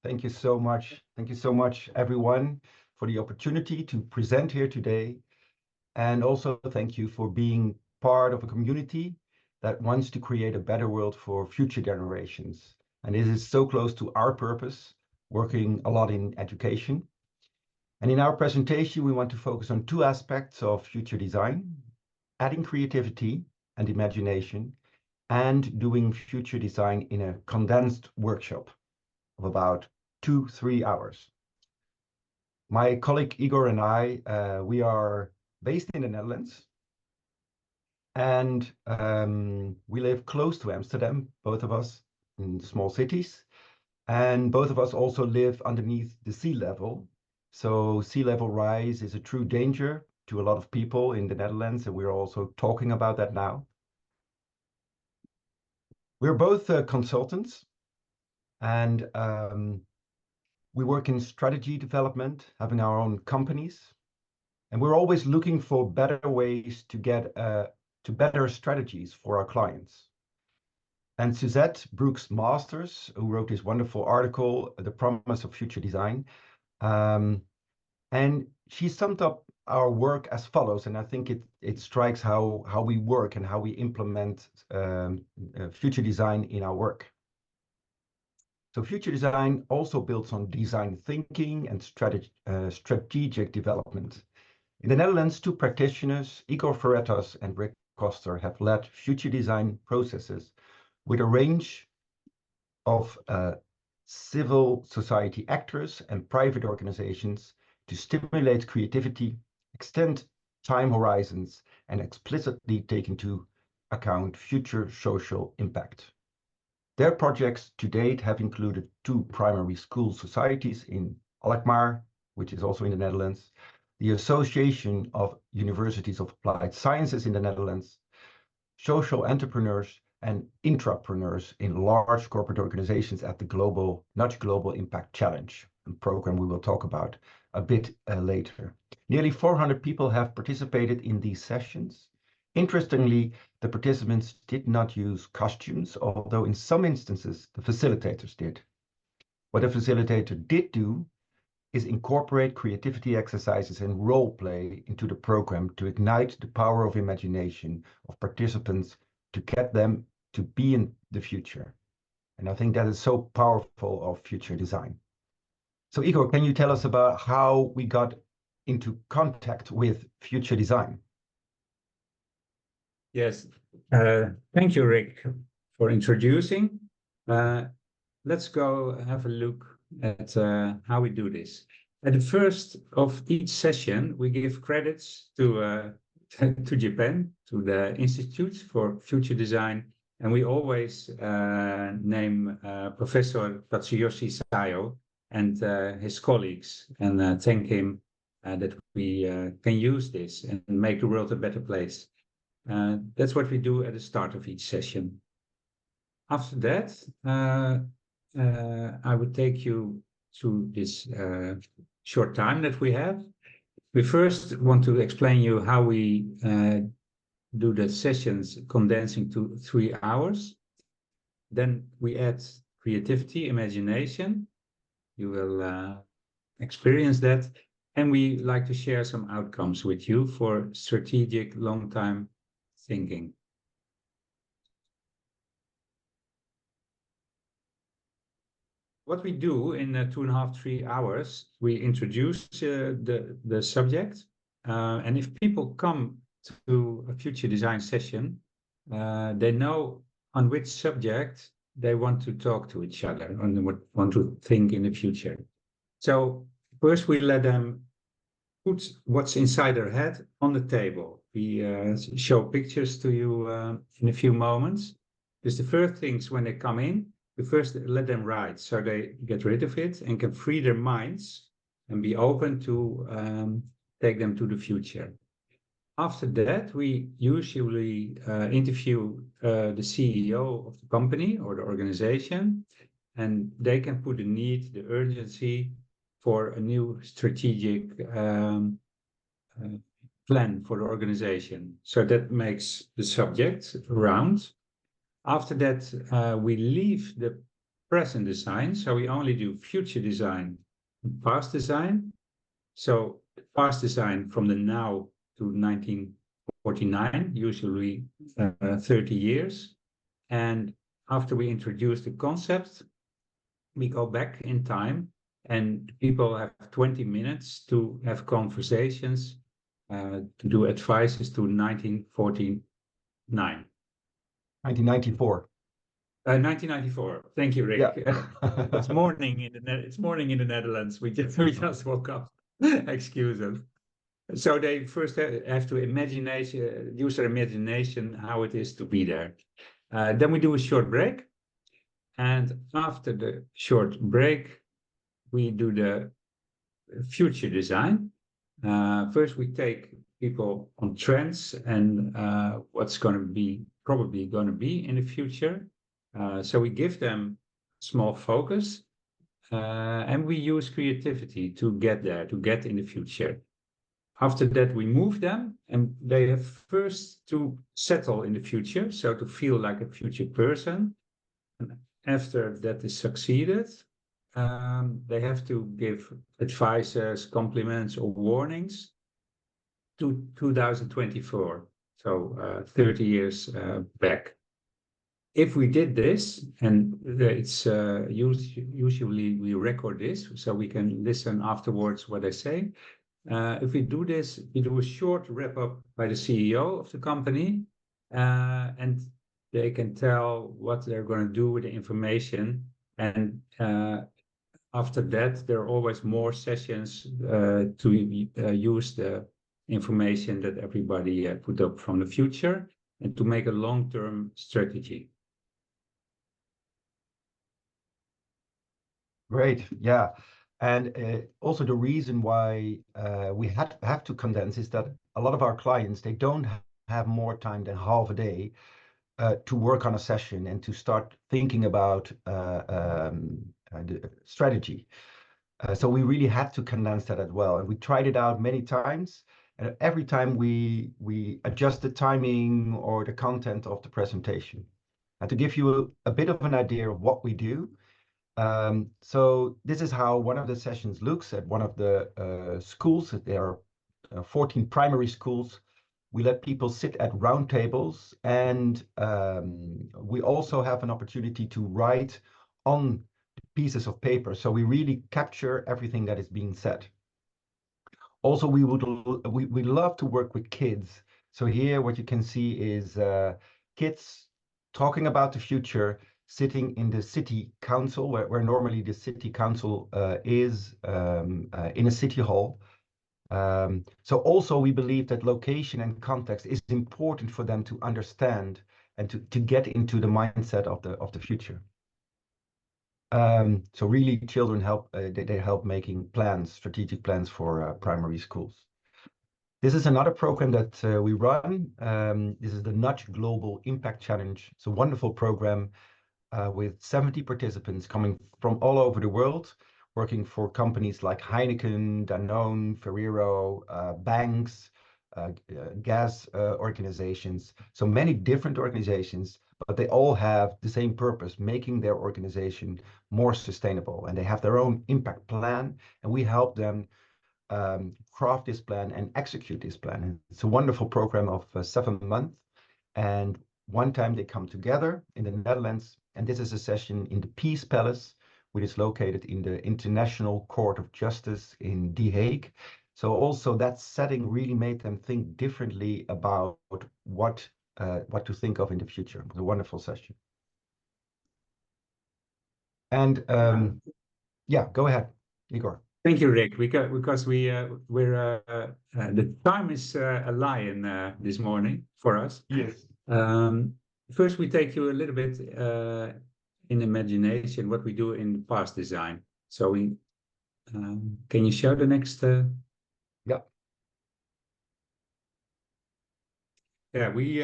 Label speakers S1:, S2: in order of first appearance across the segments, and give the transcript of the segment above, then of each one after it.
S1: Thank you so much. Thank you so much, everyone, for the opportunity to present here today. And also thank you for being part of a community that wants to create a better world for future generations. And it is so close to our purpose, working a lot in education. And in our presentation, we want to focus on two aspects of future design: adding creativity and imagination, and doing future design in a condensed workshop of about 2-3 hours. My colleague Igor and I, we are based in the Netherlands, and we live close to Amsterdam, both of us in small cities, and both of us also live underneath the sea level. So sea level rise is a true danger to a lot of people in the Netherlands, and we're also talking about that now. We're both consultants, and we work in strategy development, having our own companies, and we're always looking for better ways to get to better strategies for our clients. And Suzette Brooks Masters, who wrote this wonderful article, The Promise of Future Design, and she summed up our work as follows, and I think it strikes how we work and how we implement future design in our work. So future design also builds on design thinking and strategic development. In the Netherlands, two practitioners, Igor Verettas and Rick Koster, have led future design processes with a range of civil society actors and private organizations to stimulate creativity, extend time horizons, and explicitly take into account future social impact. Their projects to date have included 2 primary school societies in Alkmaar, which is also in the Netherlands, the Association of Universities of Applied Sciences in the Netherlands, social entrepreneurs and intrapreneurs in large corporate organizations at the Nudge Global Impact Challenge, a program we will talk about a bit later. Nearly 400 people have participated in these sessions. Interestingly, the participants did not use costumes, although in some instances the facilitators did. What a facilitator did do is incorporate creativity exercises and role play into the program to ignite the power of imagination of participants to get them to be in the future. And I think that is so powerful of future design. So Igor, can you tell us about how we got into contact with future design?
S2: Yes, thank you, Rick, for introducing. Let's go have a look at how we do this. At the first of each session, we give credits to Japan, to the Institute for Future Design, and we always name Professor Tatsuyoshi Sayo and his colleagues, and thank him that we can use this and make the world a better place. That's what we do at the start of each session. After that, I would take you through this short time that we have. We first want to explain you how we do the sessions condensing to 3 hours. Then we add creativity, imagination. You will experience that. And we like to share some outcomes with you for strategic long-term thinking. What we do in 2.5-3 hours, we introduce the subject. And if people come to a future design session, they know on which subject they want to talk to each other and want to think in the future. So first we let them put what's inside their head on the table. We show pictures to you in a few moments. Because the first things when they come in, we first let them write so they get rid of it and can free their minds and be open to take them to the future. After that, we usually interview the CEO of the company or the organization, and they can put the need, the urgency for a new strategic plan for the organization. So that makes the subject round. After that, we leave the present design. So we only do future design and past design. So past design from the now to 1949, usually 30 years. And after we introduce the concept, we go back in time and people have 20 minutes to have conversations, to do advices to 1949.
S1: 1994.
S2: 1994. Thank you, Rick.
S1: Yeah.
S2: It's morning in the Netherlands. We just woke up. Excuse us. So they first have to use their imagination how it is to be there. Then we do a short break, and after the short break, we do the future design. First, we take people on trends and what's probably going to be in the future. So we give them small focus, and we use creativity to get there, to get in the future. After that, we move them, and they have first to settle in the future, so to feel like a future person. And after that is succeeded, they have to give advices, compliments, or warnings to 2024, so 30 years back. If we did this, and it's usually we record this, so we can listen afterwards what they say. If we do this, we do a short wrap-up by the CEO of the company, and they can tell what they're going to do with the information. And after that, there are always more sessions to use the information that everybody put up from the future and to make a long-term strategy.
S1: Great, yeah. And also the reason why we have to condense is that a lot of our clients, they don't have more time than half a day to work on a session and to start thinking about the strategy. So we really had to condense that as well. And we tried it out many times. And every time we adjust the timing or the content of the presentation. And to give you a bit of an idea of what we do, so this is how one of the sessions looks at one of the schools. There are 14 primary schools. We let people sit at round tables, and we also have an opportunity to write on pieces of paper. So we really capture everything that is being said. Also, we love to work with kids. So here what you can see is kids talking about the future, sitting in the city council, where normally the city council is in a city hall. So also we believe that location and context is important for them to understand and to get into the mindset of the future. So really children help, they help making plans, strategic plans for primary schools. This is another program that we run. This is the Nudge Global Impact Challenge. It's a wonderful program with 70 participants coming from all over the world, working for companies like Heineken, Danone, Ferrero, banks, gas organizations. So many different organizations, but they all have the same purpose, making their organization more sustainable. And they have their own impact plan, and we help them craft this plan and execute this plan. And it's a wonderful program of 7 months. And one time they come together in the Netherlands, and this is a session in the Peace Palace, which is located in the International Court of Justice in The Hague. So also that setting really made them think differently about what to think of in the future. It was a wonderful session. And yeah, go ahead, Igor.
S2: Thank you, Rick. Because the time is a lion this morning for us.
S1: Yes.
S2: First, we take you a little bit in imagination what we do in past design. So we can you show the next?
S1: Yeah.
S2: Yeah, we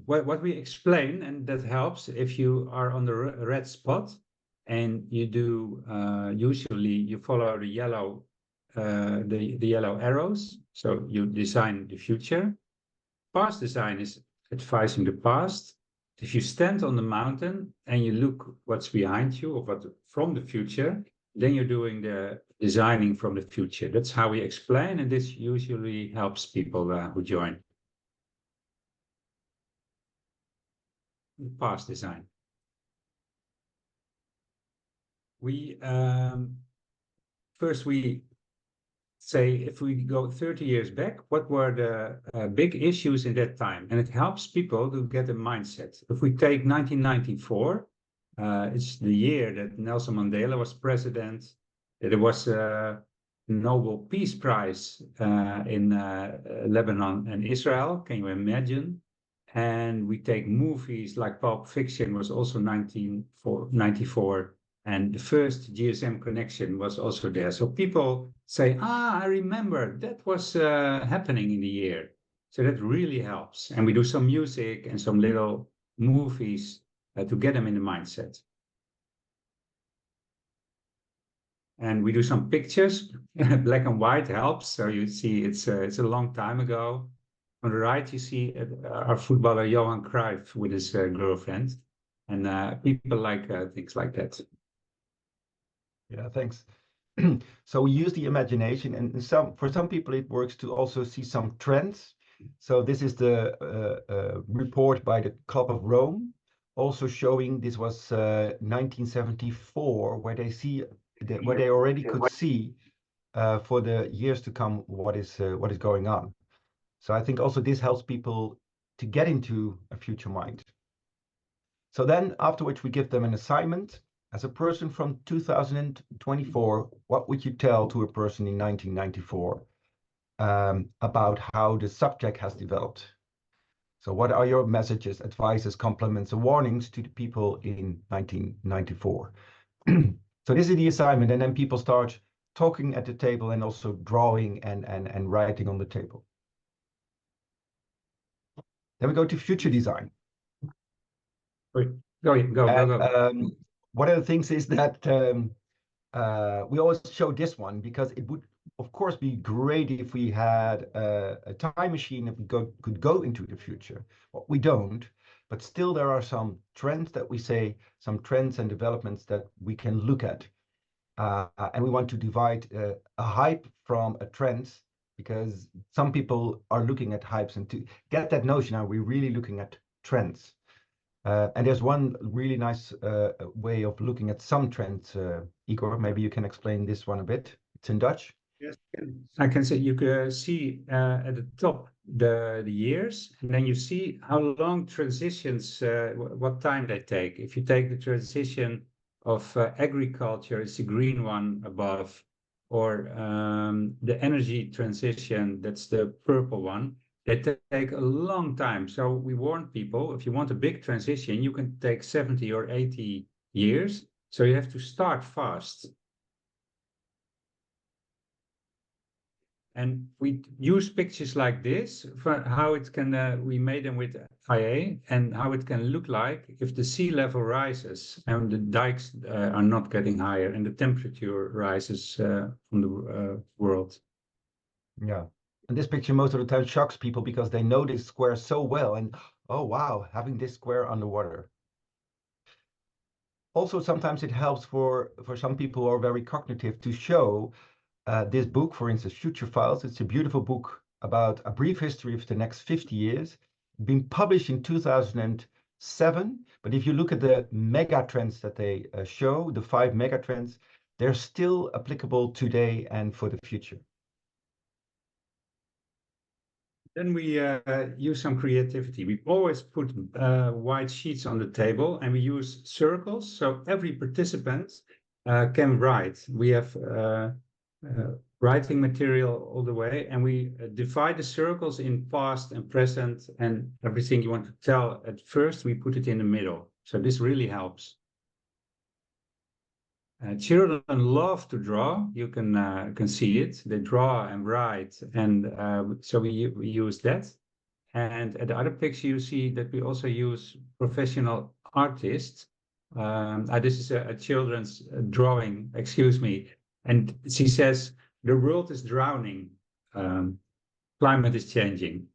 S2: what we explain, and that helps if you are on the red spot, and you do usually you follow the yellow arrows. So you design the future. Past design is advising the past, If you stand on the mountain and you look what's behind you or what from the future, then you're doing the designing from the future. That's how we explain, and this usually helps people who join. Past design. We first we say, if we go 30 years back, what were the big issues in that time? And it helps people to get a mindset. If we take 1994, it's the year that Nelson Mandela was president. There was a Nobel Peace Prize in Lebanon and Israel. Can you imagine? And we take movies like Pulp Fiction was also 1994. And the first GSM connection was also there. So people say, I remember that was happening in the year. So that really helps. And we do some music and some little movies to get them in the mindset. And we do some pictures. Black and white helps. So you see it's a long time ago. On the right, you see our footballer Johan Cruyff with his girlfriend. And people like things like that.
S1: Yeah, thanks. So we use the imagination, and for some people it works to also see some trends. So this is the report by the Club of Rome, also showing this was 1974, where they already could see for the years to come what is going on. So I think also this helps people to get into a future mind. So then afterwards we give them an assignment. As a person from 2024, what would you tell to a person in 1994 about how the subject has developed? So what are your messages, advices, compliments, and warnings to the people in 1994? So this is the assignment, and then people start talking at the table and also drawing and writing on the table. Then we go to future design.
S2: Go.
S1: One of the things is that we always show this one because it would, of course, be great if we had a time machine that we could go into the future. Well, we don't, but still there are some trends that we say, some trends and developments that we can look at. And we want to divide a hype from a trend, because some people are looking at hypes, and to get that notion, are we really looking at trends? And there's one really nice way of looking at some trends. Igor, maybe you can explain this one a bit. It's in Dutch.
S2: Yes, I can say you can see at the top the years, and then you see how long transitions, what time they take. If you take the transition of agriculture, it's the green one above, or the energy transition, that's the purple one. They take a long time. So we warn people, if you want a big transition, you can take 70 or 80 years. So you have to start fast. And we use pictures like this for how it can, we made them with IA, and how it can look like if the sea level rises and the dikes are not getting higher and the temperature rises from the world.
S1: Yeah. And this picture most of the time shocks people because they know this square so well, and oh wow, having this square underwater. Also, sometimes it helps for some people who are very cognitive to show this book, for instance, Future Files. It's a beautiful book about a brief history of the next 50 years, been published in 2007. But if you look at the mega trends that they show, the 5 mega trends, they're still applicable today and for the future.
S2: Then we use some creativity. We always put white sheets on the table, and we use circles. So every participant can write. We have writing material all the way, and we divide the circles in past and present, and everything you want to tell at first, we put it in the middle. So this really helps. Children love to draw. You can see it. They draw and write, and so we use that. And at the other picture, you see that we also use professional artists. This is a children's drawing. Excuse me. And she says the world is drowning. Climate is changing,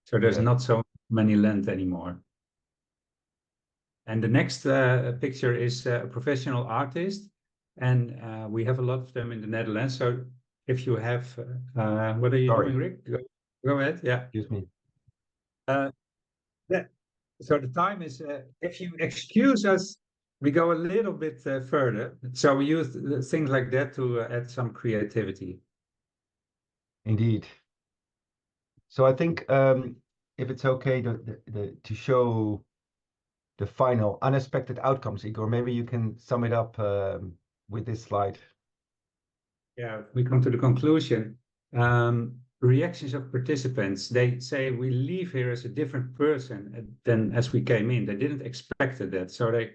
S2: so there's not so many land anymore. And the next picture is a professional artist, and we have a lot of them in the Netherlands. So if you have, what are you doing, Rick? Go ahead. Yeah.
S1: Excuse me.
S2: Yeah. So the time is, if you excuse us, we go a little bit further. So we use things like that to add some creativity.
S1: Indeed. So I think if it's okay to show the final unexpected outcomes, Igor, maybe you can sum it up with this slide.
S2: Yeah, we come to the conclusion. Reactions of participants, they say we leave here as a different person than as we came in. They didn't expect that. So they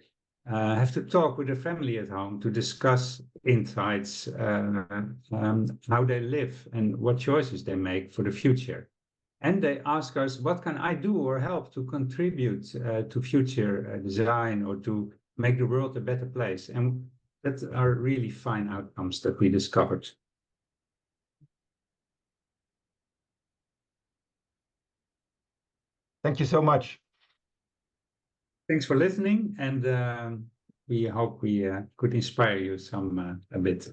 S2: have to talk with the family at home to discuss insights, how they live and what choices they make for the future. And they ask us, what can I do or help to contribute to future design or to make the world a better place? And that are really fine outcomes that we discovered.
S1: Thank you so much.
S2: Thanks for listening, and we hope we could inspire you some a bit.